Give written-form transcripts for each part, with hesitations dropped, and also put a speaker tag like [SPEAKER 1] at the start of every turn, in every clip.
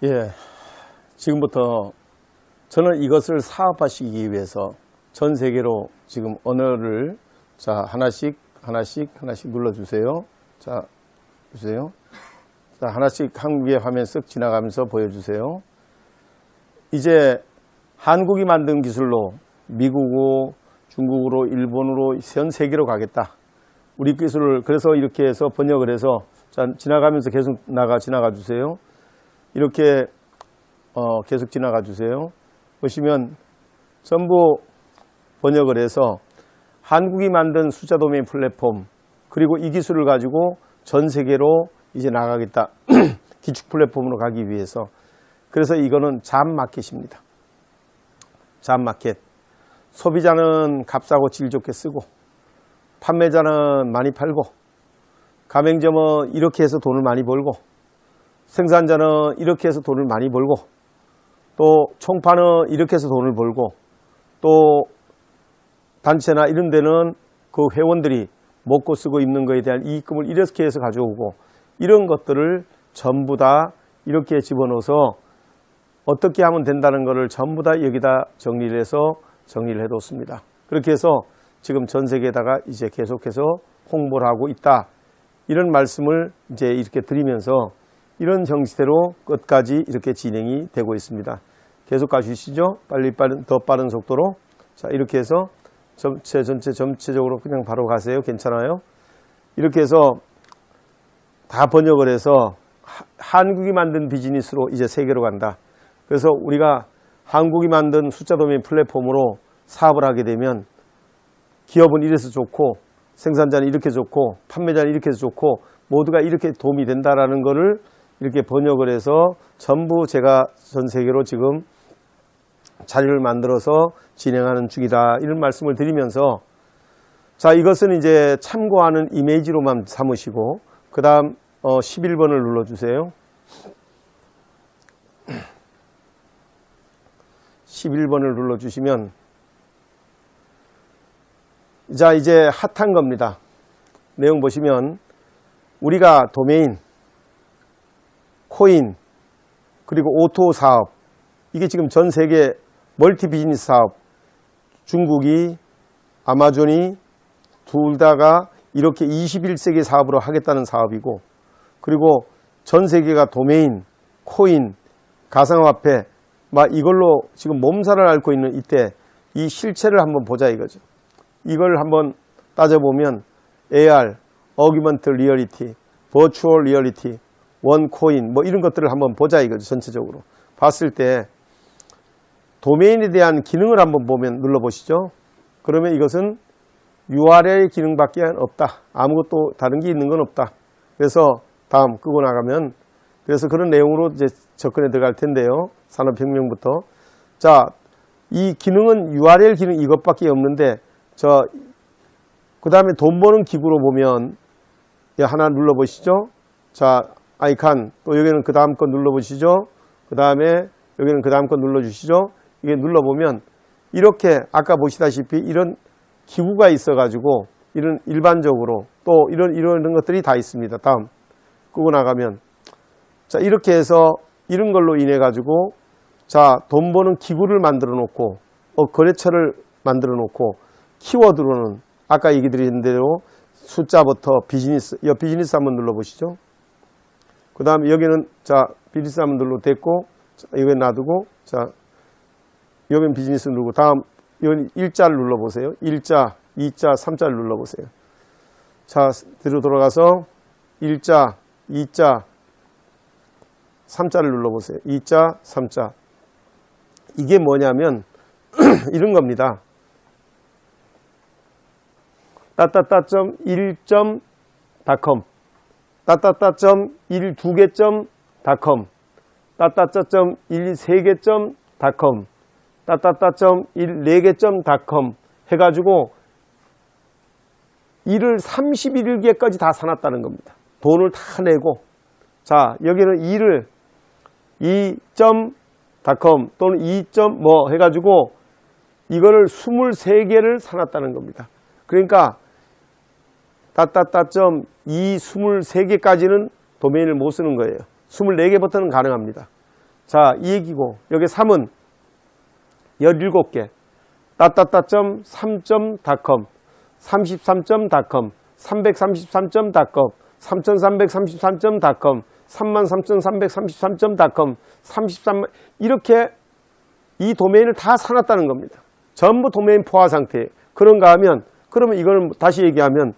[SPEAKER 1] 예, 지금부터 저는 이것을 사업화시키기 위해서 전 세계로 지금 언어를 자 하나씩 눌러주세요. 자 보세요. 자 하나씩 한국의 화면 쓱 지나가면서 보여주세요. 이제 한국이 만든 기술로 미국으로, 중국으로, 일본으로 전 세계로 가겠다. 우리 기술을 그래서 이렇게 해서 번역을 해서 자 지나가면서 계속 지나가 주세요. 이렇게 계속 지나가 주세요. 보시면 전부 번역을 해서 한국이 만든 숫자 도메인 플랫폼 그리고 이 기술을 가지고 전 세계로 이제 나가겠다. 기축 플랫폼으로 가기 위해서. 그래서 이거는 잡마켓입니다. 잡마켓. 소비자는 값싸고 질 좋게 쓰고 판매자는 많이 팔고 가맹점은 이렇게 해서 돈을 많이 벌고 생산자는 이렇게 해서 돈을 많이 벌고 또 총파는 이렇게 해서 돈을 벌고 또 단체나 이런 데는 그 회원들이 먹고 쓰고 입는 것에 대한 이익금을 이렇게 해서 가져오고 이런 것들을 전부 다 이렇게 집어넣어서 어떻게 하면 된다는 것을 전부 다 여기다 정리를 해서 정리를 해뒀습니다. 그렇게 해서 지금 전 세계에다가 이제 계속해서 홍보를 하고 있다. 이런 말씀을 이제 이렇게 드리면서 이런 형태로 끝까지 이렇게 진행이 되고 있습니다. 계속 가주시죠. 더 빠른 속도로. 자, 이렇게 해서 전체적으로 그냥 바로 가세요. 괜찮아요. 이렇게 해서 다 번역을 해서 한국이 만든 비즈니스로 이제 세계로 간다. 그래서 우리가 한국이 만든 숫자 도메인 플랫폼으로 사업을 하게 되면 기업은 이래서 좋고 생산자는 이렇게 좋고 판매자는 이렇게 해서 좋고 모두가 이렇게 도움이 된다라는 거를 이렇게 번역을 해서 전부 제가 전 세계로 지금 자료를 만들어서 진행하는 중이다. 이런 말씀을 드리면서 자 이것은 이제 참고하는 이미지로만 삼으시고 그 다음 11번을 눌러주세요. 11번을 눌러주시면 자 이제 핫한 겁니다. 내용 보시면 우리가 도메인 코인 그리고 오토 사업 이게 지금 전 세계 멀티 비즈니스 사업 중국이 아마존이 둘 다가 이렇게 21세기 사업으로 하겠다는 사업이고 그리고 전 세계가 도메인 코인 가상화폐 막 이걸로 지금 몸살을 앓고 있는 이때 이 실체를 한번 보자 이거죠. 이걸 한번 따져보면 AR, Augmented Reality, Virtual Reality 원코인 뭐 이런 것들을 한번 보자 이거죠. 전체적으로 봤을 때 도메인에 대한 기능을 한번 보면 눌러보시죠. 그러면 이것은 URL 기능밖에 없다. 아무것도 다른 게 있는 건 없다. 그래서 다음 끄고 나가면 그래서 그런 내용으로 이제 접근해 들어갈 텐데요. 산업혁명부터 자, 이 기능은 URL 기능 이것밖에 없는데 그 다음에 돈 버는 기구로 보면 하나 눌러보시죠. 자 아이칸 또 여기는 그 다음 거 눌러보시죠. 그 다음에 여기는 그 다음 거 눌러주시죠. 이게 눌러보면 이렇게 아까 보시다시피 이런 기구가 있어 가지고 이런 일반적으로 또 이런 것들이 다 있습니다. 다음 끄고 나가면 자 이렇게 해서 이런 걸로 인해 가지고 자 돈 버는 기구를 만들어 놓고 거래처를 만들어 놓고 키워드로는 아까 얘기 드린 대로 숫자부터 비즈니스 비즈니스 한번 눌러보시죠. 그 다음에 여기는 자 비즈니스 한번 눌러 됐고 여기 놔두고 자 여기는 비즈니스 누르고 다음 여기 1자를 눌러보세요. 1자, 2자, 3자를 눌러보세요. 자 뒤로 돌아가서 1자, 2자, 3자를 눌러보세요. 2자, 3자. 이게 뭐냐면 이런 겁니다. 따따따.1.com 따따따.12개.com 따따따.13개.com 따따따.14개.com 해가지고 이를 31개까지 다 사놨다는 겁니다. 돈을 다 내고 자 여기는 이를 2.com 또는 2.뭐 해가지고 이거를 23개를 사놨다는 겁니다. 그러니까 따따따.이 23개까지는 도메인을 못 쓰는 거예요. 24개부터는 가능합니다. 자, 이 얘기고, 여기 3은 17개. 따따따.3.com, 33.com, 333.com, 3333.com, 33,333.com, 33만, 이렇게 이 도메인을 다 사놨다는 겁니다. 전부 도메인 포화 상태에. 그런가 하면, 그러면 이거는 다시 얘기하면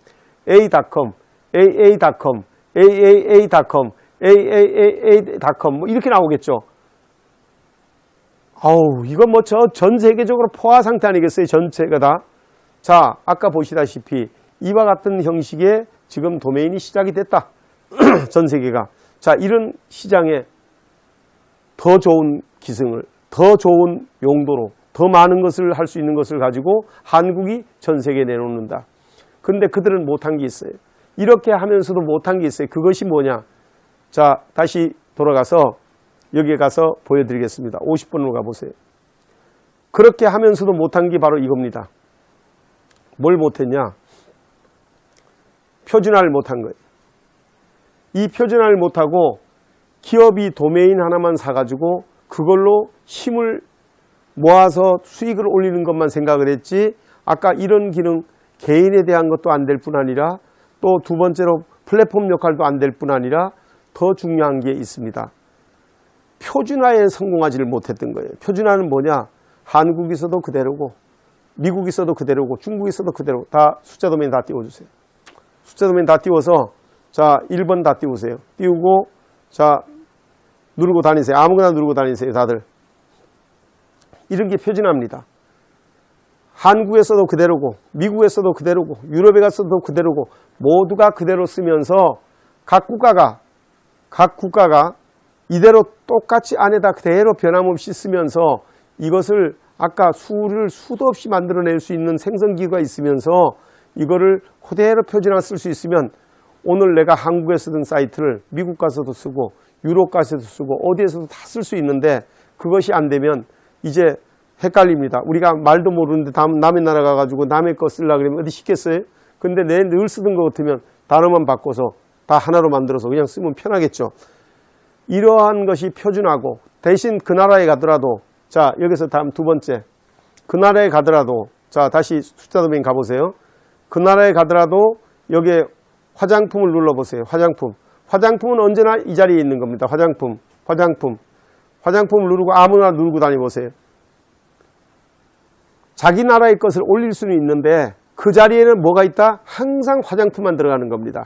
[SPEAKER 1] a.com, aa.com, aaa.com, aaa.com 뭐 이렇게 나오겠죠. 아우, 이건 뭐 전 세계적으로 포화 상태 아니겠어요? 전체가 다. 자, 아까 보시다시피 이와 같은 형식의 지금 도메인이 시작이 됐다. 전 세계가. 자, 이런 시장에 더 좋은 기승을, 더 좋은 용도로, 더 많은 것을 할 수 있는 것을 가지고 한국이 전 세계에 내놓는다. 근데 그들은 못한 게 있어요. 이렇게 하면서도 못한 게 있어요. 그것이 뭐냐? 자, 다시 돌아가서 여기에 가서 보여드리겠습니다. 50번으로 가보세요. 그렇게 하면서도 못한 게 바로 이겁니다. 뭘 못했냐? 표준화를 못한 거예요. 이 표준화를 못하고 기업이 도메인 하나만 사가지고 그걸로 힘을 모아서 수익을 올리는 것만 생각을 했지, 아까 이런 기능 개인에 대한 것도 안 될 뿐 아니라 또 두 번째로 플랫폼 역할도 안 될 뿐 아니라 더 중요한 게 있습니다. 표준화에 성공하지를 못했던 거예요. 표준화는 뭐냐? 한국에서도 그대로고 미국에서도 그대로고 중국에서도 그대로. 다 숫자 도메인 다 띄워주세요. 숫자 도메인 다 띄워서 자 1번 다 띄우세요. 띄우고 자 누르고 다니세요. 아무거나 누르고 다니세요. 다들. 이런 게 표준화입니다. 한국에서도 그대로고 미국에서도 그대로고 유럽에 가서도 그대로고 모두가 그대로 쓰면서 각 국가가 이대로 똑같이 안에다 그대로 변함없이 쓰면서 이것을 아까 수도 없이 만들어낼 수 있는 생성기구가 있으면서 이거를 그대로 표준화 쓸 수 있으면 오늘 내가 한국에 쓰던 사이트를 미국 가서도 쓰고 유럽 가서도 쓰고 어디에서도 다 쓸 수 있는데 그것이 안 되면 이제 헷갈립니다. 우리가 말도 모르는데 남의 나라 가가지고 남의 거 쓰려고 그러면 어디 쉽겠어요? 근데 내 늘 쓰던 거 같으면 단어만 바꿔서 다 하나로 만들어서 그냥 쓰면 편하겠죠. 이러한 것이 표준화고 대신 그 나라에 가더라도 자 여기서 다음 두 번째 그 나라에 가더라도 자 다시 숫자 도메인 가보세요. 그 나라에 가더라도 여기에 화장품을 눌러보세요. 화장품은 언제나 이 자리에 있는 겁니다. 화장품을 누르고 아무나 누르고 다니보세요. 자기 나라의 것을 올릴 수는 있는데 그 자리에는 뭐가 있다? 항상 화장품만 들어가는 겁니다.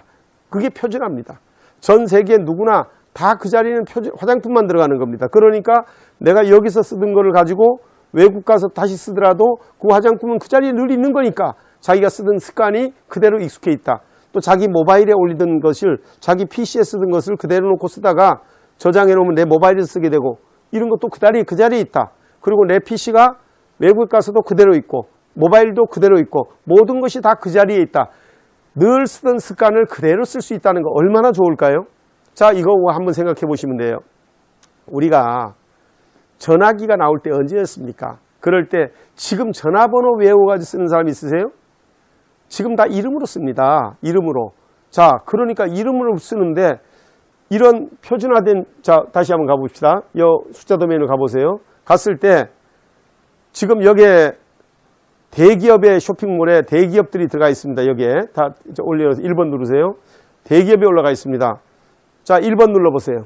[SPEAKER 1] 그게 표준화입니다. 전 세계 누구나 다 그 자리에는 화장품만 들어가는 겁니다. 그러니까 내가 여기서 쓰던 거를 가지고 외국 가서 다시 쓰더라도 그 화장품은 그 자리에 늘 있는 거니까 자기가 쓰던 습관이 그대로 익숙해 있다. 또 자기 모바일에 올리던 것을 자기 PC에 쓰던 것을 그대로 놓고 쓰다가 저장해 놓으면 내 모바일에서 쓰게 되고 이런 것도 그 자리에 있다. 그리고 내 PC가 외국 가서도 그대로 있고 모바일도 그대로 있고 모든 것이 다 그 자리에 있다. 늘 쓰던 습관을 그대로 쓸 수 있다는 거 얼마나 좋을까요? 자, 이거 한번 생각해 보시면 돼요. 우리가 전화기가 나올 때 언제였습니까? 그럴 때 지금 전화번호 외워가지고 쓰는 사람 있으세요? 지금 다 이름으로 씁니다. 이름으로. 자, 그러니까 이름으로 쓰는데 이런 표준화된, 자, 다시 한번 가봅시다. 이 숫자 도메인으로 가보세요. 갔을 때 지금 여기에 대기업의 쇼핑몰에 대기업들이 들어가 있습니다. 여기에 다 올려서 1번 누르세요. 대기업이 올라가 있습니다. 자, 1번 눌러보세요.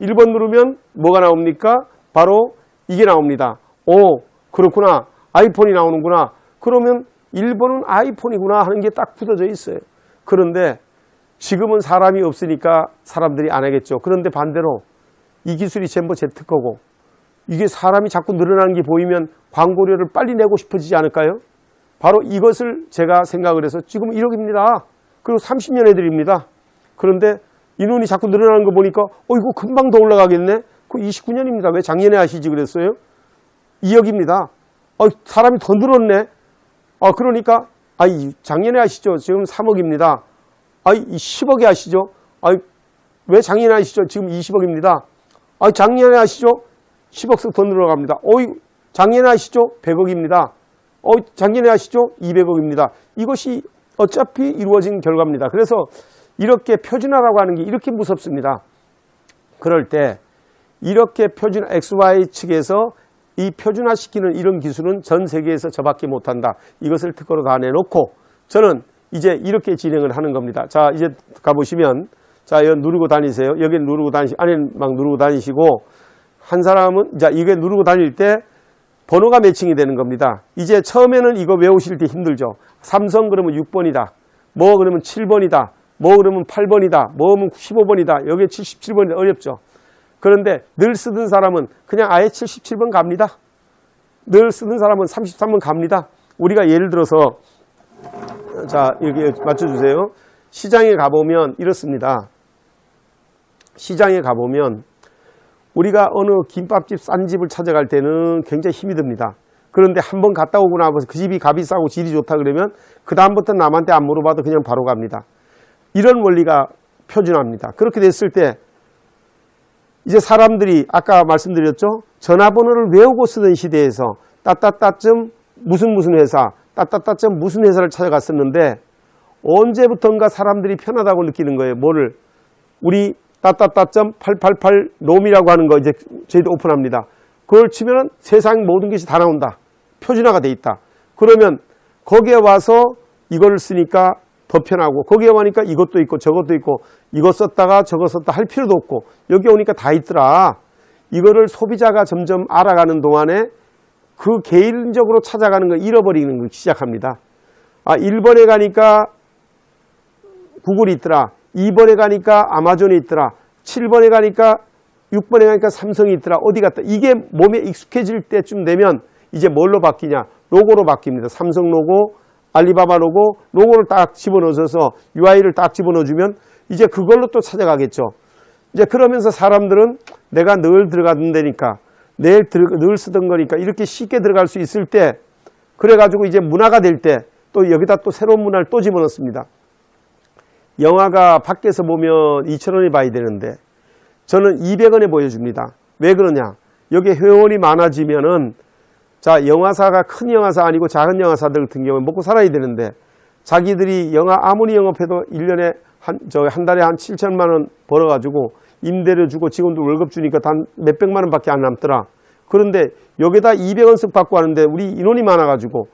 [SPEAKER 1] 1번 누르면 뭐가 나옵니까? 바로 이게 나옵니다. 오, 그렇구나. 아이폰이 나오는구나. 그러면 1번은 아이폰이구나 하는 게 딱 굳어져 있어요. 그런데 지금은 사람이 없으니까 사람들이 안 하겠죠. 그런데 반대로 이 기술이 전부 Z 거고 이게 사람이 자꾸 늘어나는 게 보이면 광고료를 빨리 내고 싶어지지 않을까요? 바로 이것을 제가 생각을 해서 지금 1억입니다. 그리고 30년 애들입니다. 그런데 인원이 자꾸 늘어나는 거 보니까 이거 금방 더 올라가겠네. 그 29년입니다. 왜 작년에 하시지 그랬어요? 2억입니다. 사람이 더 늘었네. 그러니까 작년에 하시죠. 지금 3억입니다. 10억에 하시죠. 왜 작년에 하시죠? 지금 20억입니다. 작년에 하시죠? 10억씩 더 늘어갑니다. 작년에 하시죠? 100억입니다. 작년에 하시죠? 200억입니다. 이것이 어차피 이루어진 결과입니다. 그래서 이렇게 표준화라고 하는 게 이렇게 무섭습니다. 그럴 때 이렇게 표준 XY 측에서 이 표준화시키는 이런 기술은 전 세계에서 저밖에 못한다. 이것을 특허로 다 내놓고 저는 이제 이렇게 진행을 하는 겁니다. 자, 이제 가보시면 자, 여기 누르고 다니세요. 여기 누르고 다니시고 안에 막 누르고 다니시고 한 사람은 자, 이게 누르고 다닐 때 번호가 매칭이 되는 겁니다. 이제 처음에는 이거 외우실 때 힘들죠. 삼성 그러면 6번이다. 뭐 그러면 7번이다. 뭐 그러면 8번이다. 뭐 그러면 15번이다. 여기 77번이다. 어렵죠. 그런데 늘 쓰던 사람은 그냥 아예 77번 갑니다. 늘 쓰던 사람은 33번 갑니다. 우리가 예를 들어서 자, 이렇게 맞춰주세요. 시장에 가보면 이렇습니다. 시장에 가보면 우리가 어느 김밥집 싼 집을 찾아갈 때는 굉장히 힘이 듭니다. 그런데 한번 갔다 오고 나서 그 집이 값이 싸고 질이 좋다 그러면 그 다음부터 남한테 안 물어봐도 그냥 바로 갑니다. 이런 원리가 표준화입니다. 그렇게 됐을 때 이제 사람들이 아까 말씀드렸죠. 전화번호를 외우고 쓰던 시대에서 따따따점 무슨 회사 따따따점 무슨 회사를 찾아갔었는데 언제부턴가 사람들이 편하다고 느끼는 거예요. 뭐를 우리 따따따점 888 롬이라고 하는 거 이제 저희도 오픈합니다. 그걸 치면은 세상 모든 것이 다 나온다. 표준화가 돼 있다. 그러면 거기에 와서 이거를 쓰니까 더 편하고 거기에 오니까 이것도 있고 저것도 있고 이거 썼다가 저거 썼다 할 필요도 없고 여기 오니까 다 있더라. 이거를 소비자가 점점 알아가는 동안에 그 개인적으로 찾아가는 걸 잃어버리는 걸 시작합니다. 아, 1번에 가니까 구글이 있더라. 2번에 가니까 아마존이 있더라. 7번에 가니까 6번에 가니까 삼성이 있더라. 어디 갔다. 이게 몸에 익숙해질 때쯤 되면 이제 뭘로 바뀌냐. 로고로 바뀝니다. 삼성 로고, 알리바바 로고, 로고를 딱 집어넣어서 UI를 딱 집어넣어주면 이제 그걸로 또 찾아가겠죠. 이제 그러면서 사람들은 내가 늘 들어가던 데니까 늘 쓰던 거니까 이렇게 쉽게 들어갈 수 있을 때 그래가지고 이제 문화가 될 때 또 여기다 또 새로운 문화를 또 집어넣습니다. 영화가 밖에서 보면 2,000원에 봐야 되는데 저는 200원에 보여줍니다. 왜 그러냐? 여기 회원이 많아지면은 자, 영화사가 큰 영화사 아니고 작은 영화사들 같은 경우에 먹고 살아야 되는데 자기들이 영화 아무리 영업해도 1년에 한 달에 한 7천만 원 벌어가지고 임대료 주고 직원들 월급 주니까 단 몇백만 원밖에 안 남더라. 그런데 여기다 200원씩 받고 하는데 우리 인원이 많아가지고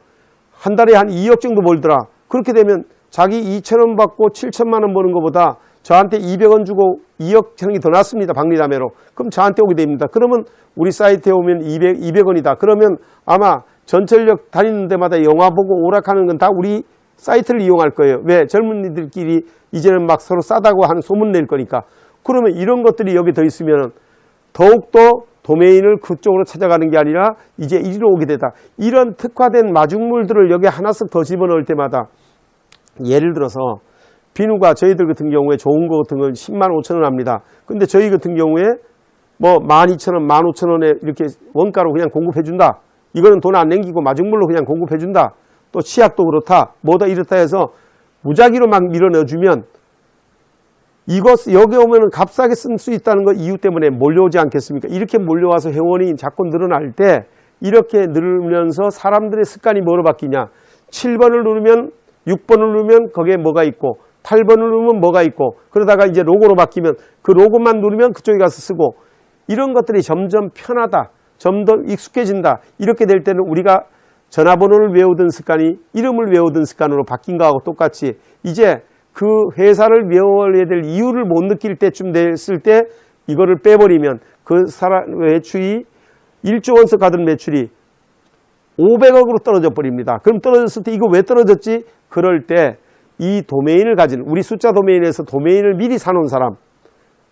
[SPEAKER 1] 한 달에 한 2억 정도 벌더라. 그렇게 되면 자기 2,000원 받고 7천만 원 버는 것보다 저한테 200원 주고 2억 하는 게 더 낫습니다. 박리담회로. 그럼 저한테 오게 됩니다. 그러면 우리 사이트에 오면 200원이다. 그러면 아마 전철역 다니는 데마다 영화 보고 오락하는 건 다 우리 사이트를 이용할 거예요. 왜? 젊은이들끼리 이제는 막 서로 싸다고 하는 소문 낼 거니까. 그러면 이런 것들이 여기 더 있으면 더욱더 도메인을 그쪽으로 찾아가는 게 아니라 이제 이리로 오게 되다. 이런 특화된 마중물들을 여기 하나씩 더 집어넣을 때마다 예를 들어서 비누가 저희들 같은 경우에 좋은 거 같은 건 10만 5천 원 합니다. 근데 저희 같은 경우에 뭐 12,000원, 15,000원에 이렇게 원가로 그냥 공급해 준다. 이거는 돈 안 남기고 마중물로 그냥 공급해 준다. 또 치약도 그렇다. 뭐다 이렇다 해서 무작위로 막 밀어넣어주면 이것 여기 오면은 값싸게 쓸 수 있다는 거 이유 때문에 몰려오지 않겠습니까? 이렇게 몰려와서 회원이 자꾸 늘어날 때 이렇게 늘면서 사람들의 습관이 뭐로 바뀌냐? 7번을 누르면 6번을 누르면 거기에 뭐가 있고 8번을 누르면 뭐가 있고 그러다가 이제 로고로 바뀌면 그 로고만 누르면 그쪽에 가서 쓰고 이런 것들이 점점 편하다. 좀 더 익숙해진다. 이렇게 될 때는 우리가 전화번호를 외우던 습관이 이름을 외우던 습관으로 바뀐 거하고 똑같이 이제 그 회사를 외워야 될 이유를 못 느낄 때쯤 됐을 때 이거를 빼버리면 그 사람 매출이 1조 원씩 가던 매출이 500억으로 떨어져 버립니다. 그럼 떨어졌을 때 이거 왜 떨어졌지? 그럴 때 이 도메인을 가진 우리 숫자 도메인에서 도메인을 미리 사놓은 사람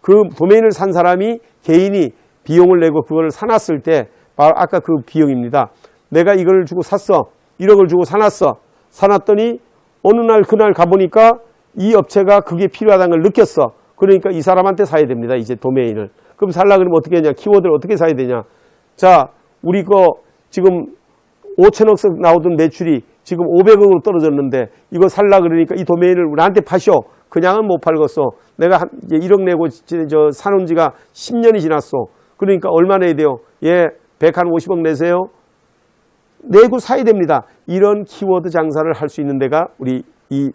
[SPEAKER 1] 그 도메인을 산 사람이 개인이 비용을 내고 그걸 사놨을 때 바로 아까 그 비용입니다. 내가 이걸 주고 샀어. 1억을 주고 사놨어. 사놨더니 어느 날 그날 가보니까 이 업체가 그게 필요하다는 걸 느꼈어. 그러니까 이 사람한테 사야 됩니다. 이제 도메인을. 그럼 살라 그러면 어떻게 하냐. 키워드를 어떻게 사야 되냐. 자, 우리 거 지금 5천억 나오던 매출이 지금 500억으로 떨어졌는데 이거 살라 그러니까 이 도메인을 나한테 파셔. 그냥은 못 팔겠어. 내가 이제 1억 내고 저 사놓은 지가 10년이 지났어. 그러니까 얼마 내야 돼요? 예, 150억 내세요. 내고 사야 됩니다. 이런 키워드 장사를 할 수 있는 데가 우리 이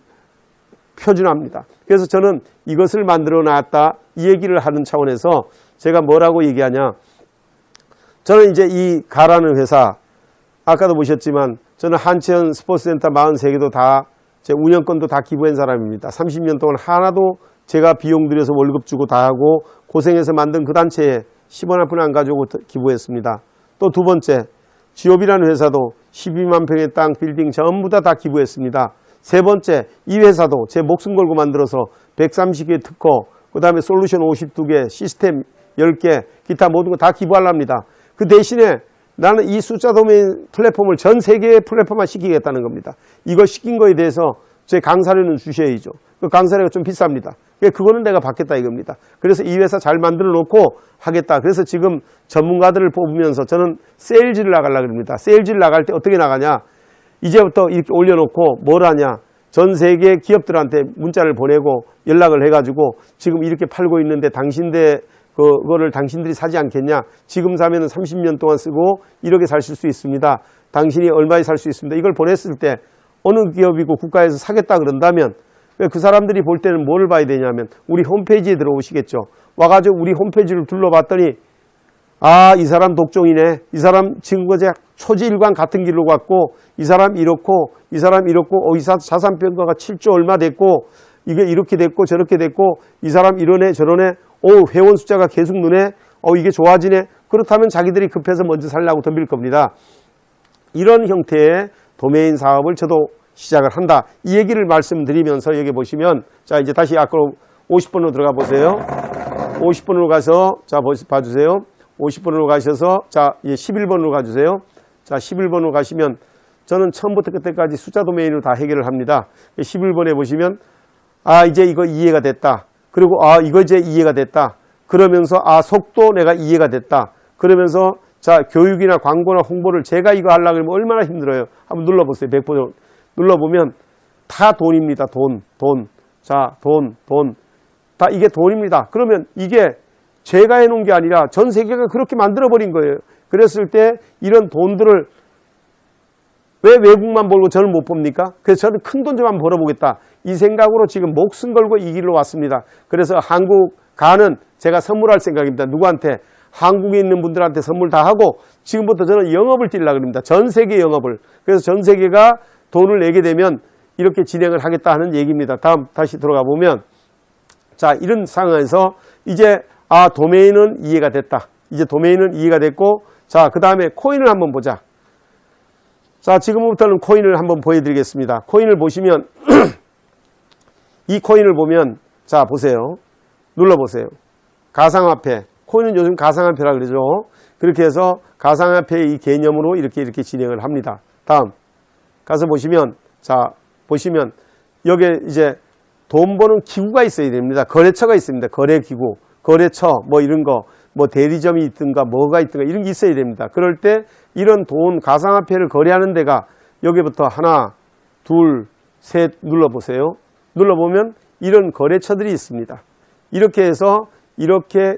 [SPEAKER 1] 표준화입니다. 그래서 저는 이것을 만들어 놨다 이 얘기를 하는 차원에서
[SPEAKER 2] 제가 뭐라고 얘기하냐. 저는 이제 이 가라는 회사, 아까도 보셨지만 저는 한치현 스포츠센터 43개도 다 제 운영권도 다 기부한 사람입니다. 30년 동안 하나도 제가 비용 들여서 월급 주고 다 하고 고생해서 만든 그 단체에 10원 한 푼 안 가지고 기부했습니다. 또 두 번째, 지옵이라는 회사도 12만 평의 땅, 빌딩 전부 다 기부했습니다. 세 번째, 이 회사도 제 목숨 걸고 만들어서 130개 특허, 그 다음에 솔루션 52개, 시스템 10개, 기타 모든 거 다 기부하랍니다. 그 대신에 나는 이 숫자 도메인 플랫폼을 전 세계의 플랫폼화 시키겠다는 겁니다. 이거 시킨 거에 대해서 제 강사료는 주셔야죠. 그 강사료가 좀 비쌉니다. 그거는 내가 받겠다 이겁니다. 그래서 이 회사 잘 만들어 놓고 하겠다. 그래서 지금 전문가들을 뽑으면서 저는 세일즈를 나가려고 합니다. 세일즈를 나갈 때 어떻게 나가냐. 이제부터 이렇게 올려놓고 뭘 하냐. 전 세계 기업들한테 문자를 보내고 연락을 해가지고 지금 이렇게 팔고 있는데 그거를 당신들이 사지 않겠냐. 지금 사면은 30년 동안 쓰고 이렇게 살 수 있습니다. 당신이 얼마에 살 수 있습니다. 이걸 보냈을 때 어느 기업이고 국가에서 사겠다 그런다면 그 사람들이 볼 때는 뭐를 봐야 되냐면 우리 홈페이지에 들어오시겠죠. 와가지고 우리 홈페이지를 둘러봤더니 아, 이 사람 독종이네. 이 사람 지금 그제 초지일관 같은 길로 갔고 이 사람 이렇고 이 사람 이렇고 이 자산 평가가 7조 얼마 됐고 이게 이렇게 됐고 저렇게 됐고 이 사람 이러네 저러네 회원 숫자가 계속 느네 이게 좋아지네. 그렇다면 자기들이 급해서 먼저 살려고 덤빌 겁니다. 이런 형태의 도메인 사업을 저도 시작을 한다. 이 얘기를 말씀드리면서 여기 보시면 자 이제 다시 아까로 50번으로 들어가 보세요. 50번으로 가서 자 봐주세요. 50번으로 가셔서 자 이제 11번으로 가주세요. 자 11번으로 가시면 저는 처음부터 끝까지 숫자 도메인으로 다 해결을 합니다. 11번에 보시면 아 이제 이거 이해가 됐다. 그리고 아 이거 이제 이해가 됐다. 그러면서 아 속도 내가 이해가 됐다. 그러면서 자 교육이나 광고나 홍보를 제가 이거 하려고 하면 얼마나 힘들어요. 한번 눌러보세요. 100번 눌러보면 다 돈입니다. 돈. 자 돈. 다 이게 돈입니다. 그러면 이게 제가 해놓은 게 아니라 전 세계가 그렇게 만들어버린 거예요. 그랬을 때 이런 돈들을 왜 외국만 벌고 저는 못 봅니까? 그래서 저는 큰 돈 좀 한번 벌어보겠다. 이 생각으로 지금 목숨 걸고 이 길로 왔습니다. 그래서 한국 가는 제가 선물할 생각입니다. 누구한테? 한국에 있는 분들한테 선물 다 하고 지금부터 저는 영업을 뛰려고 합니다. 전 세계 영업을. 그래서 전 세계가 돈을 내게 되면 이렇게 진행을 하겠다 하는 얘기입니다. 다시 들어가 보면 자 이런 상황에서 이제 도메인은 이해가 됐다. 이제 도메인은 이해가 됐고 자 그 다음에 코인을 한번 보자. 자 지금부터는 코인을 한번 보여드리겠습니다. 코인을 보시면 이 코인을 보면 자 보세요. 눌러보세요. 가상화폐. 코인은 요즘 가상화폐라 그러죠. 그렇게 해서 가상화폐의 이 개념으로 이렇게 진행을 합니다. 다음 가서 보시면 자 보시면 여기에 이제 돈 버는 기구가 있어야 됩니다. 거래처가 있습니다. 거래기구, 거래처 뭐 이런 거 뭐 대리점이 있든가 뭐가 있든가 이런 게 있어야 됩니다. 그럴 때 이런 돈 가상화폐를 거래하는 데가 여기부터 하나 둘 셋 눌러보세요. 눌러보면 이런 거래처들이 있습니다. 이렇게 해서 이렇게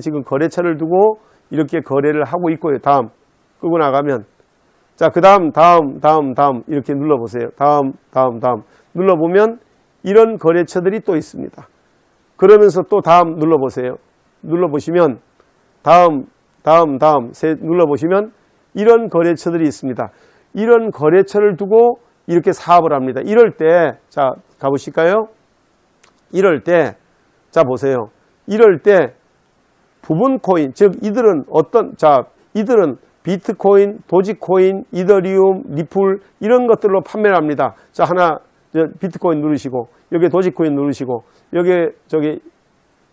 [SPEAKER 2] 지금 거래처를 두고 이렇게 거래를 하고 있고요. 다음 끄고 나가면 자 그 다음 이렇게 눌러보세요. 다음 눌러보면 이런 거래처들이 또 있습니다. 그러면서 또 다음 눌러보세요. 눌러보시면 다음 셋 눌러보시면 이런 거래처들이 있습니다. 이런 거래처를 두고 이렇게 사업을 합니다. 이럴 때 자 가보실까요? 이럴 때 자 보세요. 이럴 때 부분 코인 즉 이들은 이들은 비트코인, 도지코인, 이더리움, 리플 이런 것들로 판매를 합니다. 자 하나 비트코인 누르시고 여기 도지코인 누르시고 여기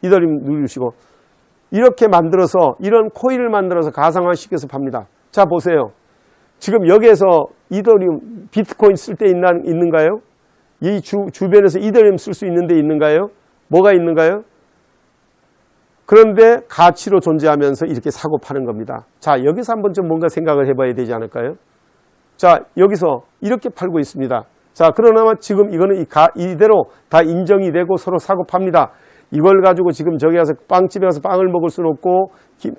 [SPEAKER 2] 이더리움 누르시고 이렇게 만들어서 이런 코인을 만들어서 가상화시켜서 팝니다. 자 보세요. 지금 여기에서 이더리움, 비트코인 쓸 때 있는가요? 이 주변에서 이더리움 쓸 수 있는 데 있는가요? 뭐가 있는가요? 그런데 가치로 존재하면서 이렇게 사고 파는 겁니다. 자 여기서 한번 좀 뭔가 생각을 해봐야 되지 않을까요? 자 여기서 이렇게 팔고 있습니다. 자 그러나 지금 이거는 이대로 다 인정이 되고 서로 사고 팝니다. 이걸 가지고 지금 저기 가서 빵집에 가서 빵을 먹을 수는 없고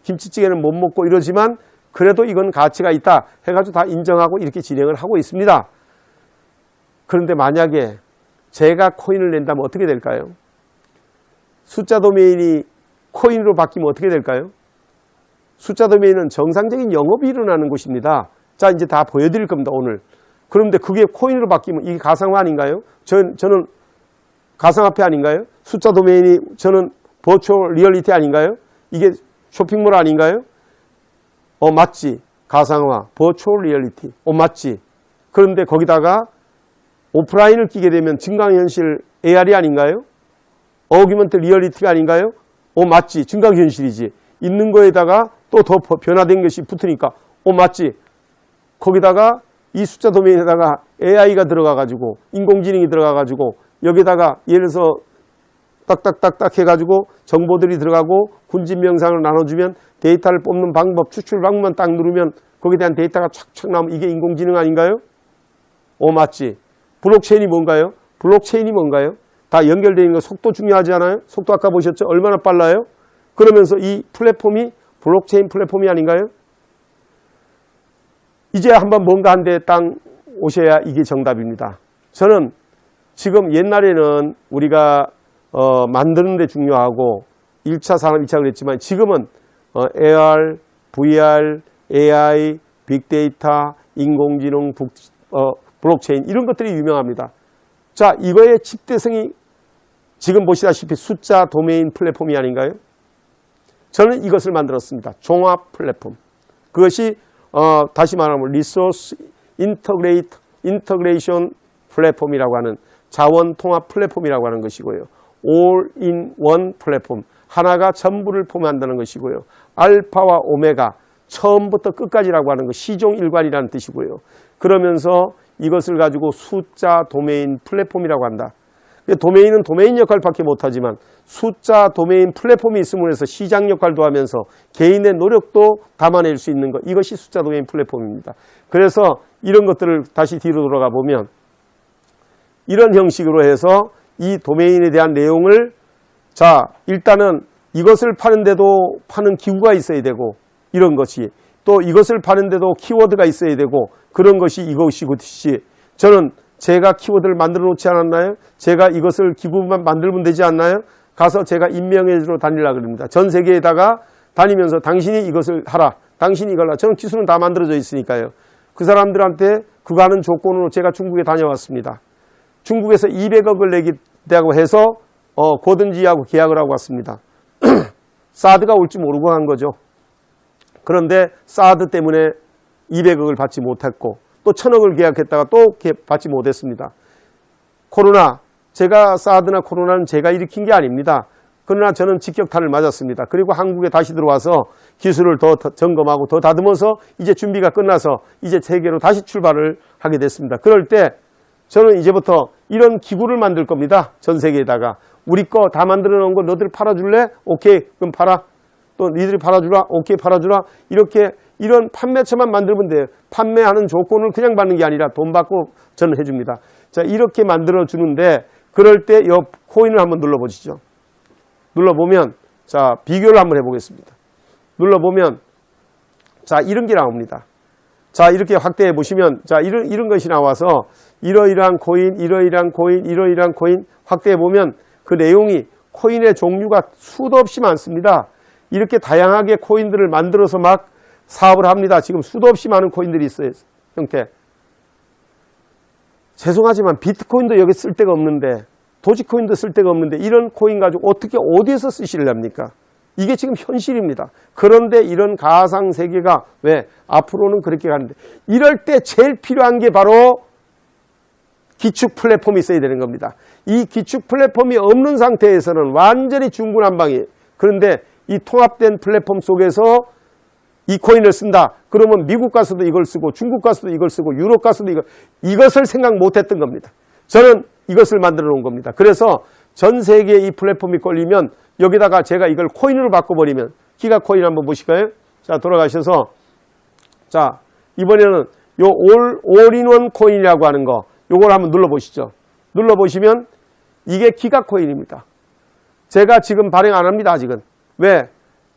[SPEAKER 2] 김치찌개는 못 먹고 이러지만 그래도 이건 가치가 있다 해가지고 다 인정하고 이렇게 진행을 하고 있습니다. 그런데 만약에 제가 코인을 낸다면 어떻게 될까요? 숫자 도메인이 코인으로 바뀌면 어떻게 될까요? 숫자 도메인은 정상적인 영업이 일어나는 곳입니다. 자, 이제 다 보여드릴 겁니다, 오늘. 그런데 그게 코인으로 바뀌면 이게 가상화 아닌가요? 저는 가상화폐 아닌가요? 숫자 도메인이 저는 버추얼 리얼리티 아닌가요? 이게 쇼핑몰 아닌가요? 맞지. 가상화, 버추얼 리얼리티. 맞지. 그런데 거기다가 오프라인을 끼게 되면 증강현실 AR이 아닌가요? 어규먼트 리얼리티가 아닌가요? 맞지. 증강현실이지. 있는 거에다가 또 더 변화된 것이 붙으니까 맞지. 거기다가 이 숫자 도메인에다가 AI가 들어가가지고 인공지능이 들어가가지고 여기다가 예를 들어서 딱딱딱딱 해가지고 정보들이 들어가고 군집 명상을 나눠주면 데이터를 뽑는 방법, 추출 방법만 딱 누르면 거기에 대한 데이터가 촥촥 나오면 이게 인공지능 아닌가요? 맞지. 블록체인이 뭔가요? 블록체인이 뭔가요? 다 연결되어 있는 거 속도 중요하지 않아요? 속도 아까 보셨죠? 얼마나 빨라요? 그러면서 이 플랫폼이 블록체인 플랫폼이 아닌가요? 이제 한번 뭔가 한 대 땅 오셔야 이게 정답입니다. 저는 지금 옛날에는 우리가 만드는 데 중요하고 1차 산업 2차 그랬지만 지금은 AR, VR, AI, 빅데이터, 인공지능, 블록체인 이런 것들이 유명합니다. 자, 이거의 집대성이 지금 보시다시피 숫자 도메인 플랫폼이 아닌가요? 저는 이것을 만들었습니다. 종합 플랫폼. 그것이 다시 말하면 리소스 인터그레이션 플랫폼이라고 하는 자원 통합 플랫폼이라고 하는 것이고요. 올 인 원 플랫폼. 하나가 전부를 포함한다는 것이고요. 알파와 오메가 처음부터 끝까지라고 하는 것 시종일관이라는 뜻이고요. 그러면서 이것을 가지고 숫자 도메인 플랫폼이라고 한다. 도메인은 도메인 역할밖에 못하지만 숫자 도메인 플랫폼이 있음으로 해서 시장 역할도 하면서 개인의 노력도 담아낼 수 있는 것, 이것이 숫자 도메인 플랫폼입니다. 그래서 이런 것들을 다시 뒤로 돌아가 보면 이런 형식으로 해서 이 도메인에 대한 내용을 자, 일단은 이것을 파는데도 파는 기구가 있어야 되고 이런 것이 또 이것을 파는데도 키워드가 있어야 되고 그런 것이 이것이 저는 제가 키워드를 만들어 놓지 않았나요? 제가 이것을 기구만 만들면 되지 않나요? 가서 제가 임명회로 다니려고 그럽니다. 전 세계에다가 다니면서 당신이 이것을 하라. 당신이 이걸 하라. 저는 기술은 다 만들어져 있으니까요. 그 사람들한테 그거 하는 조건으로 제가 중국에 다녀왔습니다. 중국에서 200억을 내겠다고 해서 고든지하고 계약을 하고 왔습니다. 사드가 올지 모르고 간 거죠. 그런데 사드 때문에 200억을 받지 못했고 또 1000억을 계약했다가 또 받지 못했습니다. 코로나, 제가 사드나 코로나는 제가 일으킨 게 아닙니다. 그러나 저는 직격탄을 맞았습니다. 그리고 한국에 다시 들어와서 기술을 더 점검하고 더 다듬어서 이제 준비가 끝나서 이제 세계로 다시 출발을 하게 됐습니다. 그럴 때 저는 이제부터 이런 기구를 만들 겁니다. 전 세계에다가. 우리 거 다 만들어 놓은 거 너들 팔아줄래? 오케이, 그럼 팔아. 또 니들이 팔아주라? 오케이, 팔아주라. 이렇게 이런 판매처만 만들면 돼요. 판매하는 조건을 그냥 받는 게 아니라 돈 받고 저는 해줍니다. 자, 이렇게 만들어 주는데 그럴 때 이 코인을 한번 눌러보시죠. 눌러보면 자, 비교를 한번 해보겠습니다. 눌러보면 자, 이런 게 나옵니다. 자, 이렇게 확대해 보시면 자, 이런 것이 나와서 이러이러한 코인, 이러이러한 코인, 이러이러한 코인 확대해 보면 그 내용이 코인의 종류가 수도 없이 많습니다. 이렇게 다양하게 코인들을 만들어서 막 사업을 합니다. 지금 수도 없이 많은 코인들이 있어요. 형태. 죄송하지만 비트코인도 여기 쓸 데가 없는데 도지코인도 쓸 데가 없는데 이런 코인 가지고 어떻게 어디에서 쓰시려합니까? 이게 지금 현실입니다. 그런데 이런 가상 세계가 왜 앞으로는 그렇게 가는데 이럴 때 제일 필요한 게 바로 기축 플랫폼이 있어야 되는 겁니다. 이 기축 플랫폼이 없는 상태에서는 완전히 중구난방이에요. 그런데 이 통합된 플랫폼 속에서 이 코인을 쓴다. 그러면 미국 가서도 이걸 쓰고 중국 가서도 이걸 쓰고 유럽 가서도 이것을 생각 못했던 겁니다. 저는 이것을 만들어 놓은 겁니다. 그래서 전 세계에 이 플랫폼이 걸리면 여기다가 제가 이걸 코인으로 바꿔버리면 기가 코인 한번 보실까요? 자, 돌아가셔서 자, 이번에는 요 올인원 코인이라고 하는 거 요걸 한번 눌러보시죠. 눌러보시면 이게 기가 코인입니다. 제가 지금 발행 안 합니다. 아직은. 왜?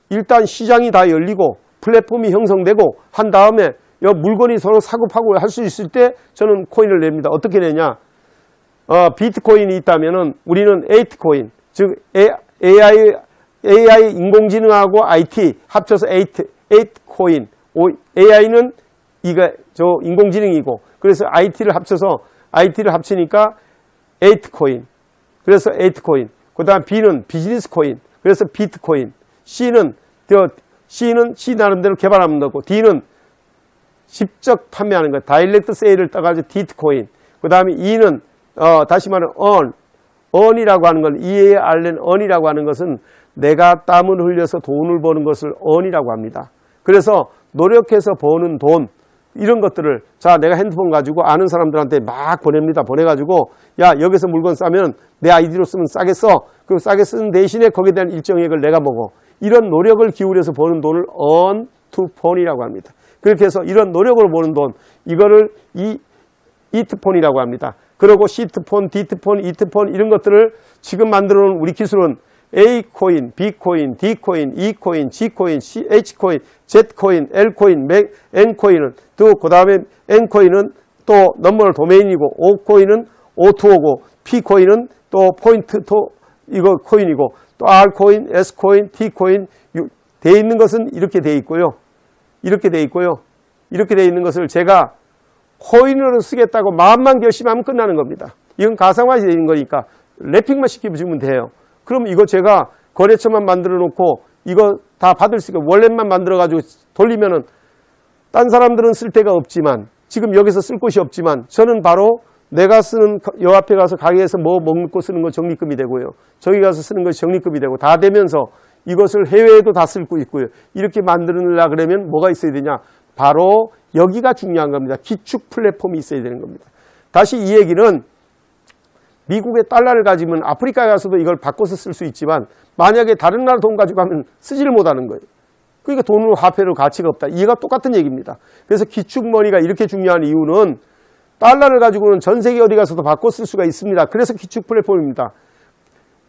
[SPEAKER 2] 일단 시장이 다 열리고 플랫폼이 형성되고 한 다음에 물건이 서로 사고파고 할 수 있을 때 저는 코인을 냅니다. 어떻게 내냐? 비트코인이 있다면은 우리는 에이트코인, 즉 AI AI 인공지능하고 IT 합쳐서 8코인. AI는 저 인공지능이고, 그래서 IT를 합치니까 8코인. 그래서 8코인. 그 다음 B는 비즈니스 코인. 그래서 비트코인. C는 C 나름대로 개발하는 거고, D는 직접 판매하는 거, 다이렉트 세일을 떠가지고 디트코인. 그 다음에 E는, 다시 말하면 earn이라고 하는 건, earn이라고 하는 것은 내가 땀을 흘려서 돈을 버는 것을 earn이라고 합니다. 그래서 노력해서 버는 돈, 이런 것들을, 자, 내가 핸드폰 가지고 아는 사람들한테 막 보냅니다. 보내가지고, 야, 여기서 물건 싸면 내 아이디로 쓰면 싸게 써. 그럼 싸게 쓰는 대신에 거기에 대한 일정액을 내가 먹어. 이런 노력을 기울여서 버는 돈을 earn to 폰이라고 합니다. 그렇게 해서 이런 노력으로 버는 돈, 이거를 이트폰이라고 합니다. 그리고 C트폰, D트폰, E트폰 이런 것들을 지금 만들어 놓은 우리 기술은 A코인, B코인, D코인, E코인, G코인, H코인, Z코인, L코인, N코인은 또 그 다음에 N코인은 또 넘버를 도메인이고, O코인은 O2O고, P코인은 또 포인트 이거 코인이고, 또 R코인, S코인, T코인 돼 있는 것은 이렇게 돼 있고요. 이렇게 돼 있고요. 이렇게 돼 있는 것을 제가 코인으로 쓰겠다고 마음만 결심하면 끝나는 겁니다. 이건 가상화되어 있는 거니까 랩핑만 시켜주면 돼요. 그럼 이거 제가 거래처만 만들어 놓고 이거 다 받을 수 있게 월렛만 만들어 가지고 돌리면은 딴 사람들은 쓸 데가 없지만, 지금 여기서 쓸 곳이 없지만, 저는 바로 내가 쓰는 여 앞에 가서 가게에서 뭐 먹고 쓰는 거 적립금이 되고요. 저기 가서 쓰는 것이 적립금이 되고 다 되면서 이것을 해외에도 다 쓸 수 있고요. 이렇게 만들려고 그러면 뭐가 있어야 되냐? 바로 여기가 중요한 겁니다. 기축 플랫폼이 있어야 되는 겁니다. 다시 이 얘기는 미국의 달러를 가지면 아프리카에 가서도 이걸 바꿔서 쓸 수 있지만, 만약에 다른 나라 돈 가지고 하면 쓰지를 못하는 거예요. 그러니까 돈으로 화폐로 가치가 없다. 이해가 똑같은 얘기입니다. 그래서 기축머니가 이렇게 중요한 이유는 달러를 가지고는 전 세계 어디 가서도 바꿔 쓸 수가 있습니다. 그래서 기축 플랫폼입니다.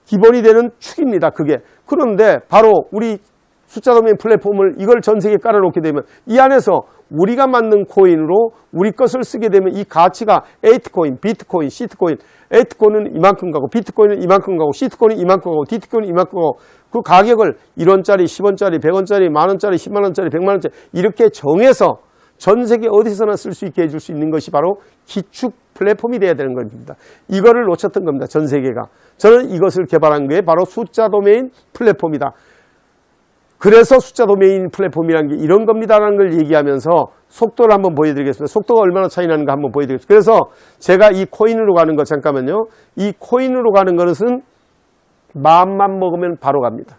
[SPEAKER 2] 기본이 되는 축입니다. 그게. 그런데 바로 우리 숫자 도메인 플랫폼을 이걸 전 세계에 깔아놓게 되면 이 안에서 우리가 만든 코인으로 우리 것을 쓰게 되면 이 가치가 8코인, 비트코인, C트코인, 8코인은 이만큼 가고, 비트코인은 이만큼 가고, C트코인은 이만큼 가고, D트코인은 이만큼 가고, 그 가격을 1원짜리, 10원짜리, 100원짜리, 만원짜리, 10만원짜리, 100만원짜리 이렇게 정해서 전 세계 어디서나 쓸 수 있게 해줄 수 있는 것이 바로 기축 플랫폼이 돼야 되는 겁니다. 이거를 놓쳤던 겁니다. 전 세계가. 저는 이것을 개발한 게 바로 숫자 도메인 플랫폼이다. 그래서 숫자 도메인 플랫폼이라는 게 이런 겁니다라는 걸 얘기하면서 속도를 한번 보여드리겠습니다. 속도가 얼마나 차이 나는가 한번 보여드리겠습니다. 그래서 제가 이 코인으로 가는 거 잠깐만요. 이 코인으로 가는 것은 마음만 먹으면 바로 갑니다.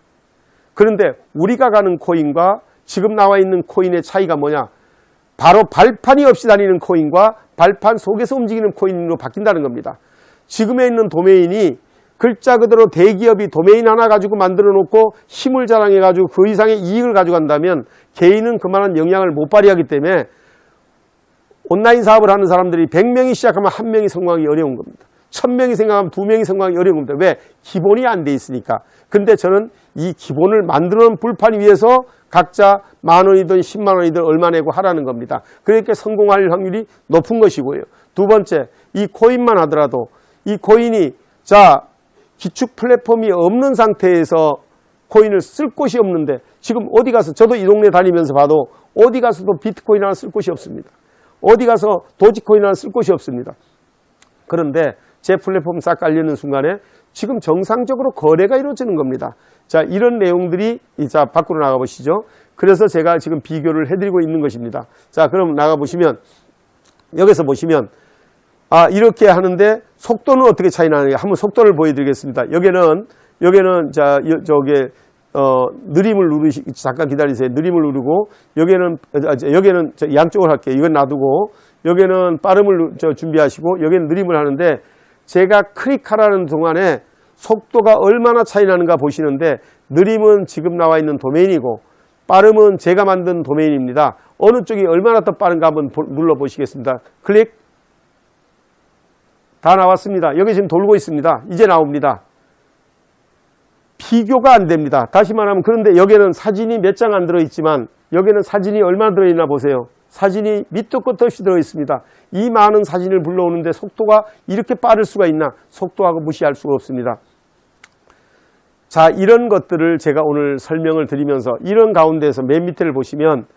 [SPEAKER 2] 그런데 우리가 가는 코인과 지금 나와 있는 코인의 차이가 뭐냐? 바로 발판이 없이 다니는 코인과 발판 속에서 움직이는 코인으로 바뀐다는 겁니다. 지금에 있는 도메인이 글자 그대로 대기업이 도메인 하나 가지고 만들어 놓고 힘을 자랑해 가지고 그 이상의 이익을 가져간다면 개인은 그만한 영향을 못 발휘하기 때문에 온라인 사업을 하는 사람들이 100명이 시작하면 1명이 성공하기 어려운 겁니다. 1000명이 생각하면 2명이 성공하기 어려운 겁니다. 왜? 기본이 안 돼 있으니까. 근데 저는 이 기본을 만들어 놓은 불판 위에서 각자 10,000원이든 100,000원이든 얼마 내고 하라는 겁니다. 그러니까 성공할 확률이 높은 것이고요. 두 번째, 이 코인만 하더라도 이 코인이 기축 플랫폼이 없는 상태에서 코인을 쓸 곳이 없는데 지금 어디 가서 저도 이 동네 다니면서 봐도 어디 가서도 비트코인 하나 쓸 곳이 없습니다. 어디 가서 도지코인 하나 쓸 곳이 없습니다. 그런데 제 플랫폼 싹 깔리는 순간에 지금 정상적으로 거래가 이루어지는 겁니다. 자, 이런 내용들이 밖으로 나가 보시죠. 그래서 제가 지금 비교를 해드리고 있는 것입니다. 자, 그럼 나가 보시면 여기서 보시면 이렇게 하는데 속도는 어떻게 차이 나느냐 한번 속도를 보여드리겠습니다. 여기는 느림을 잠깐 기다리세요. 느림을 누르고 여기는 양쪽을 할게요. 이건 놔두고 여기는 빠름을 준비하시고 여기는 느림을 하는데 제가 클릭하라는 동안에 속도가 얼마나 차이 나는가 보시는데 느림은 지금 나와 있는 도메인이고 빠름은 제가 만든 도메인입니다. 어느 쪽이 얼마나 더 빠른가 한번 눌러 보시겠습니다. 클릭. 다 나왔습니다. 여기 지금 돌고 있습니다. 이제 나옵니다. 비교가 안 됩니다. 다시 말하면 그런데 여기는 사진이 몇 장 안 들어있지만 여기는 사진이 얼마나 들어있나 보세요. 사진이 밑도 끝도 없이 들어있습니다. 이 많은 사진을 불러오는데 속도가 이렇게 빠를 수가 있나? 속도하고 무시할 수가 없습니다. 자, 이런 것들을 제가 오늘 설명을 드리면서 이런 가운데에서 맨 밑에를 보시면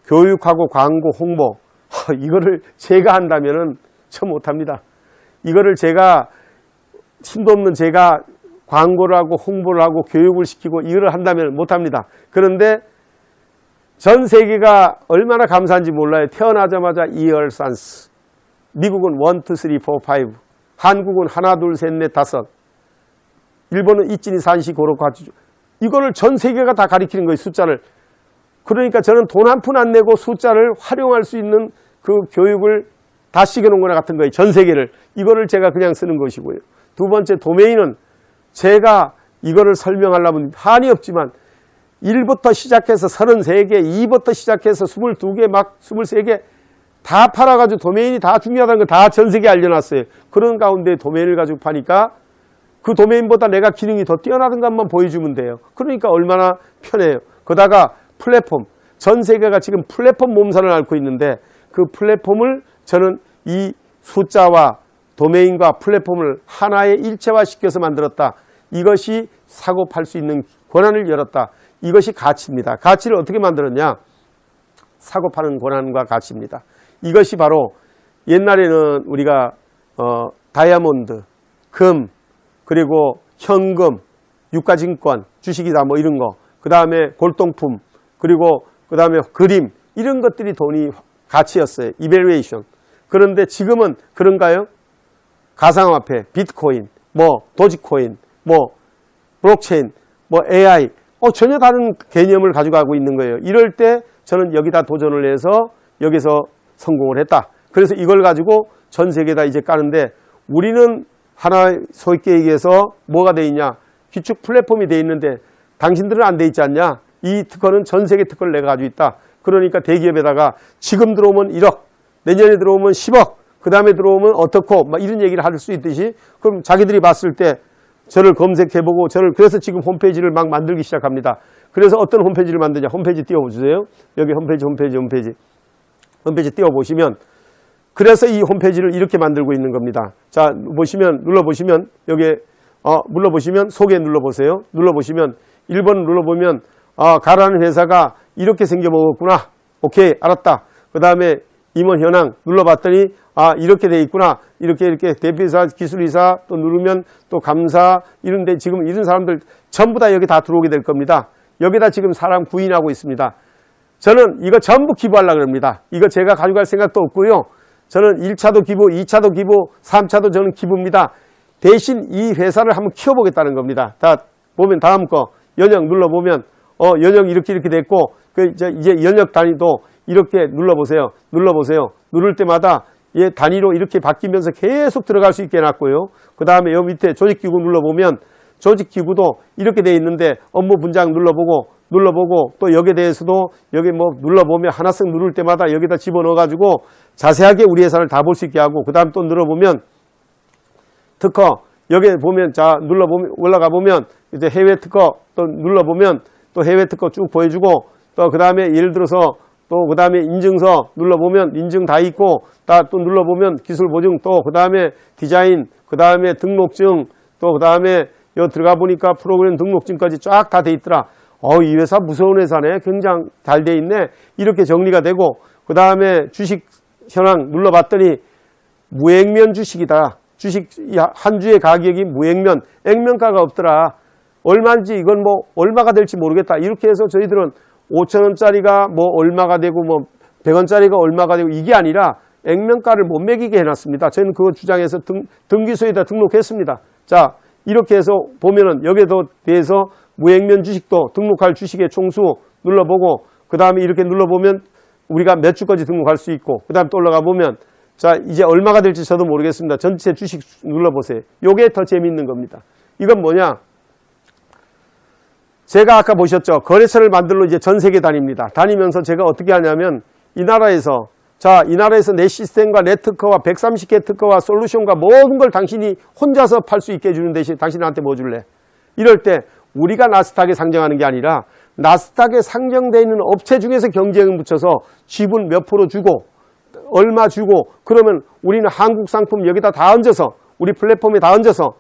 [SPEAKER 2] 교육하고 광고, 홍보, 이거를 제가 한다면은 참 못합니다. 이거를 제가 힘도 없는 제가 광고를 하고 홍보를 하고 교육을 시키고 이거를 한다면 못합니다. 그런데 전 세계가 얼마나 감사한지 몰라요. 태어나자마자 이얼산스. 미국은 1, 2, 3, 4, 5. 한국은 하나, 둘, 셋, 넷, 다섯. 일본은 이찌니, 산시, 고로코, 하치주. 이거를 전 세계가 다 가리키는 거예요. 숫자를. 그러니까 저는 돈 한 푼 안 내고 숫자를 활용할 수 있는 그 교육을 다 시켜놓은 거나 같은 거예요. 전 세계를. 이거를 제가 그냥 쓰는 것이고요. 두 번째 도메인은 제가 이거를 설명하려면 한이 없지만 1부터 시작해서 33개, 2부터 시작해서 22개, 막 23개 다 팔아가지고 도메인이 다 중요하다는 거 다 전 세계에 알려놨어요. 그런 가운데 도메인을 가지고 파니까 그 도메인보다 내가 기능이 더 뛰어나던 것만 보여주면 돼요. 그러니까 얼마나 편해요. 거다가 플랫폼, 전 세계가 지금 플랫폼 몸살을 앓고 있는데 그 플랫폼을 저는 이 숫자와 도메인과 플랫폼을 하나의 일체화시켜서 만들었다. 이것이 사고 팔 수 있는 권한을 열었다. 이것이 가치입니다. 가치를 어떻게 만들었냐? 사고 파는 권한과 가치입니다. 이것이 바로 옛날에는 우리가 다이아몬드, 금, 그리고 현금, 유가증권, 주식이다 뭐 이런 거, 그 다음에 골동품, 그리고 그 다음에 그림, 이런 것들이 돈이 가치였어요. 이벨루에이션. 그런데 지금은 그런가요? 가상화폐, 비트코인, 뭐 도지코인, 뭐 블록체인, 뭐 AI, 전혀 다른 개념을 가져가고 있는 거예요. 이럴 때 저는 여기다 도전을 해서 여기서 성공을 했다. 그래서 이걸 가지고 전 세계에다 이제 까는데 우리는 하나 소위 얘기해서 뭐가 돼 있냐? 기축 플랫폼이 돼 있는데 당신들은 안 돼 있지 않냐? 이 특허는 전 세계 특허를 내가 가지고 있다. 그러니까 대기업에다가 지금 들어오면 1억, 내년에 들어오면 10억, 그 다음에 들어오면 어떻고 막 이런 얘기를 할 수 있듯이 그럼 자기들이 봤을 때 저를 검색해보고 그래서 지금 홈페이지를 막 만들기 시작합니다. 그래서 어떤 홈페이지를 만드냐? 홈페이지 띄워주세요. 여기 홈페이지 띄워보시면 그래서 이 홈페이지를 이렇게 만들고 있는 겁니다. 자, 눌러보시면 여기에 눌러보시면 소개 눌러보세요. 눌러보시면 1번 눌러보면 가라는 회사가 이렇게 생겨먹었구나. 오케이, 알았다. 그 다음에 임원 현황 눌러봤더니 이렇게 돼 있구나. 이렇게 대표이사, 기술이사 또 누르면 또 감사 이런데 지금 이런 사람들 전부 다 여기 다 들어오게 될 겁니다. 여기다 지금 사람 구인하고 있습니다. 저는 이거 전부 기부하려고 합니다. 이거 제가 가져갈 생각도 없고요. 저는 1차도 기부, 2차도 기부, 3차도 저는 기부입니다. 대신 이 회사를 한번 키워보겠다는 겁니다. 다 보면 다음 거 연역 눌러보면 연역 이렇게 됐고 이제 연역 단위도 이렇게 눌러보세요. 누를 때마다 단위로 이렇게 바뀌면서 계속 들어갈 수 있게 해놨고요. 그 다음에 여기 밑에 조직기구 눌러보면 조직기구도 이렇게 돼 있는데 업무 분장 눌러보고 또 여기에 대해서도 여기 뭐 눌러보면 하나씩 누를 때마다 여기다 집어넣어가지고 자세하게 우리 회사를 다 볼 수 있게 하고 그 다음 또 눌러보면 특허 여기 보면 자 눌러보면 올라가 보면 이제 해외 특허 또 눌러보면 또 해외 특허 쭉 보여주고 또 그 다음에 예를 들어서 또 그 다음에 인증서 눌러보면 인증 다 있고 또 눌러보면 기술 보증 또 그 다음에 디자인 그 다음에 등록증 또 그 다음에 여기 들어가 보니까 프로그램 등록증까지 쫙 다 돼 있더라. 이 회사 무서운 회사네. 굉장히 잘 돼 있네. 이렇게 정리가 되고 그 다음에 주식 현황 눌러봤더니 무액면 주식이다. 주식 한 주의 가격이 무액면, 액면가가 없더라. 얼마인지 이건 뭐 얼마가 될지 모르겠다. 이렇게 해서 저희들은 5,000원짜리가 뭐 얼마가 되고 뭐 100원짜리가 얼마가 되고 이게 아니라 액면가를 못 매기게 해놨습니다. 저희는 그거 주장해서 등기소에다 등록했습니다. 자, 이렇게 해서 보면은 여기에 대해서 무액면 주식도 등록할 주식의 총수 눌러보고 그 다음에 이렇게 눌러보면 우리가 몇 주까지 등록할 수 있고 그 다음에 또 올라가 보면 자 이제 얼마가 될지 저도 모르겠습니다. 전체 주식 눌러보세요. 요게 더 재미있는 겁니다. 이건 뭐냐? 제가 아까 보셨죠? 거래처를 만들러 이제 전 세계 다닙니다. 다니면서 제가 어떻게 하냐면 이 나라에서 내 시스템과 내 특허와 130개 특허와 솔루션과 모든 걸 당신이 혼자서 팔 수 있게 해주는 대신 당신 나한테 뭐 줄래? 이럴 때 우리가 나스닥에 상장하는 게 아니라 나스닥에 상장되어 있는 업체 중에서 경쟁을 붙여서 지분 몇 프로 주고 얼마 주고 그러면 우리는 한국 상품 여기다 다 얹어서 우리 플랫폼에 다 얹어서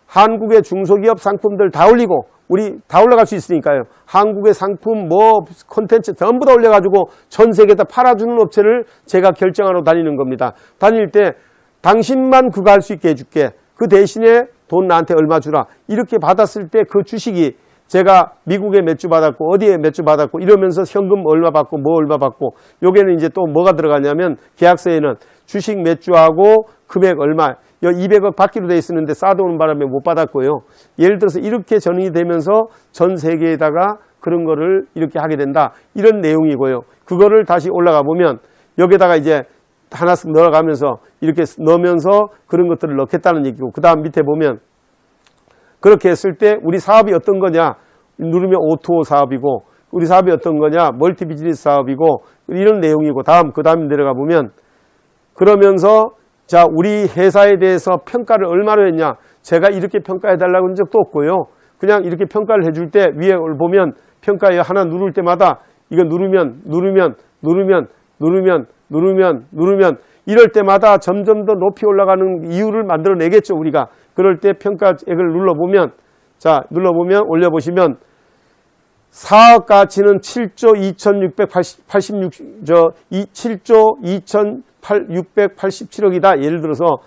[SPEAKER 2] 한국의 중소기업 상품들 다 올리고 우리 다 올라갈 수 있으니까요. 한국의 상품 뭐 콘텐츠 전부 다 올려가지고 전 세계에다 팔아주는 업체를 제가 결정하러 다니는 겁니다. 다닐 때 당신만 그거 할 수 있게 해줄게. 그 대신에 돈 나한테 얼마 주라. 이렇게 받았을 때 그 주식이 제가 미국에 몇 주 받았고 어디에 몇 주 받았고 이러면서 현금 얼마 받고 뭐 얼마 받고 요게는 이제 또 뭐가 들어가냐면 계약서에는 주식 몇 주하고 금액 얼마 200억 받기로 돼 있었는데 싸도는 바람에 못 받았고요. 예를 들어서 이렇게 전이 되면서 전 세계에다가 그런 거를 이렇게 하게 된다. 이런 내용이고요. 그거를 다시 올라가 보면 여기다가 이제 하나씩 넣어가면서 이렇게 넣으면서 그런 것들을 넣겠다는 얘기고 그 다음 밑에 보면 그렇게 했을 때 우리 사업이 어떤 거냐 누르면 O2O 사업이고 우리 사업이 어떤 거냐 멀티 비즈니스 사업이고 이런 내용이고 그 다음 내려가 보면 그러면서 자 우리 회사에 대해서 평가를 얼마로 했냐 제가 이렇게 평가해 달라고 한 적도 없고요. 그냥 이렇게 평가를 해줄 때 위에 보면 평가에 하나 누를 때마다 이거 누르면 이럴 때마다 점점 더 높이 올라가는 이유를 만들어내겠죠. 우리가 그럴 때 평가액을 눌러보면 자 눌러보면 올려보시면 사업 가치는 7조 2,687억이다. 예를 들어서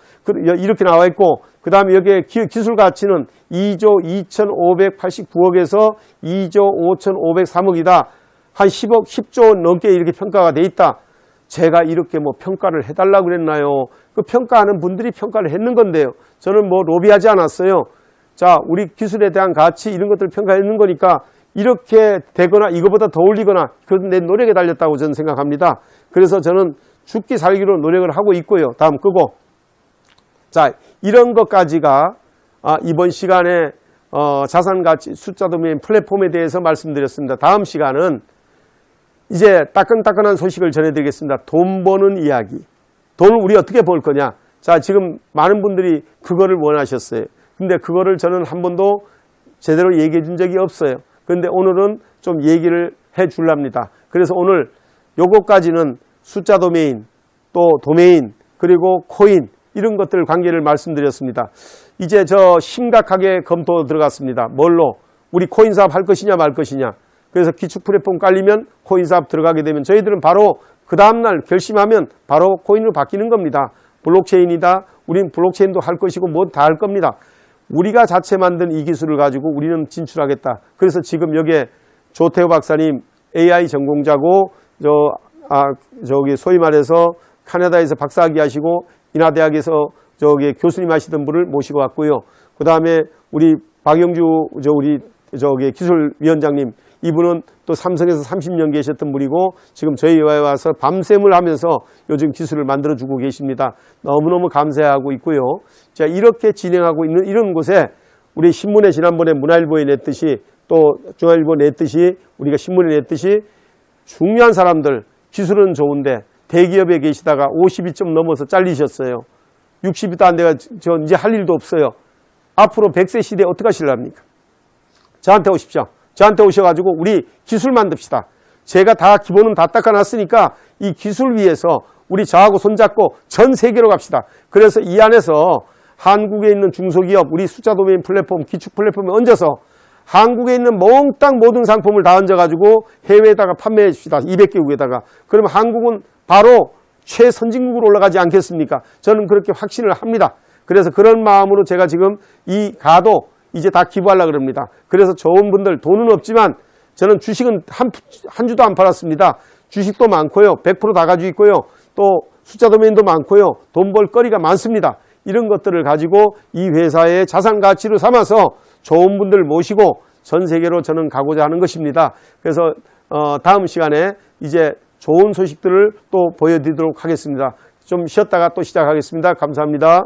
[SPEAKER 2] 이렇게 나와 있고 그 다음에 여기에 기술 가치는 2조 2,589억에서 2조 5,503억이다. 한 10조 넘게 이렇게 평가가 돼 있다. 제가 이렇게 뭐 평가를 해달라고 그랬나요? 그 평가하는 분들이 평가를 했는 건데요. 저는 뭐 로비하지 않았어요. 자, 우리 기술에 대한 가치 이런 것들을 평가했는 거니까 이렇게 되거나 이거보다 더 올리거나 그건 내 노력에 달렸다고 저는 생각합니다. 그래서 저는 죽기 살기로 노력을 하고 있고요. 다음 끄고. 자, 이런 것까지가 이번 시간에 자산가치 숫자 도메인 플랫폼에 대해서 말씀드렸습니다. 다음 시간은 이제 따끈따끈한 소식을 전해드리겠습니다. 돈 버는 이야기. 돈을 우리 어떻게 벌 거냐. 자, 지금 많은 분들이 그거를 원하셨어요. 근데 그거를 저는 한 번도 제대로 얘기해 준 적이 없어요. 그런데 오늘은 좀 얘기를 해 줄랍니다. 그래서 오늘 요거까지는 숫자 도메인, 또 도메인, 그리고 코인 이런 것들 관계를 말씀드렸습니다. 이제 저 심각하게 검토 들어갔습니다. 뭘로? 우리 코인 사업 할 것이냐 말 것이냐. 그래서 기축 플랫폼 깔리면 코인 사업 들어가게 되면 저희들은 바로 그 다음날 결심하면 바로 코인으로 바뀌는 겁니다. 블록체인이다. 우리는 블록체인도 할 것이고 뭐 다 할 겁니다. 우리가 자체 만든 이 기술을 가지고 우리는 진출하겠다. 그래서 지금 여기에 조태호 박사님 AI 전공자고 저기 소위 말해서 캐나다에서 박사학위 하시고 인하대학에서 저기 교수님 하시던 분을 모시고 왔고요. 그 다음에 우리 박영주 저기 기술위원장님 이분은 또 삼성에서 30년 계셨던 분이고 지금 저희에 와서 밤샘을 하면서 요즘 기술을 만들어주고 계십니다. 너무너무 감사하고 있고요. 자, 이렇게 진행하고 있는 이런 곳에 우리 신문에 지난번에 문화일보에 냈듯이 또 중앙일보 냈듯이 우리가 신문에 냈듯이 중요한 사람들 기술은 좋은데 대기업에 계시다가 50이 좀 넘어서 잘리셨어요. 60이도 안 돼가 저 이제 할 일도 없어요. 앞으로 100세 시대에 어떻게 하실랍니까? 저한테 오십시오. 저한테 오셔가지고 우리 기술 만듭시다. 제가 다 기본은 다 닦아놨으니까 이 기술 위해서 우리 저하고 손잡고 전 세계로 갑시다. 그래서 이 안에서 한국에 있는 중소기업, 우리 숫자 도메인 플랫폼, 기축 플랫폼에 얹어서 한국에 있는 몽땅 모든 상품을 다 얹어가지고 해외에다가 판매해 줍시다. 200개국에다가. 그러면 한국은 바로 최선진국으로 올라가지 않겠습니까? 저는 그렇게 확신을 합니다. 그래서 그런 마음으로 제가 지금 이 가도 이제 다 기부하려고 그럽니다. 그래서 좋은 분들 돈은 없지만 저는 주식은 한 주도 안 팔았습니다. 주식도 많고요. 100% 다 가지고 있고요. 또 숫자 도메인도 많고요. 돈 벌 거리가 많습니다. 이런 것들을 가지고 이 회사의 자산 가치로 삼아서 좋은 분들 모시고 전 세계로 저는 가고자 하는 것입니다. 그래서 다음 시간에 이제 좋은 소식들을 또 보여드리도록 하겠습니다. 좀 쉬었다가 또 시작하겠습니다. 감사합니다.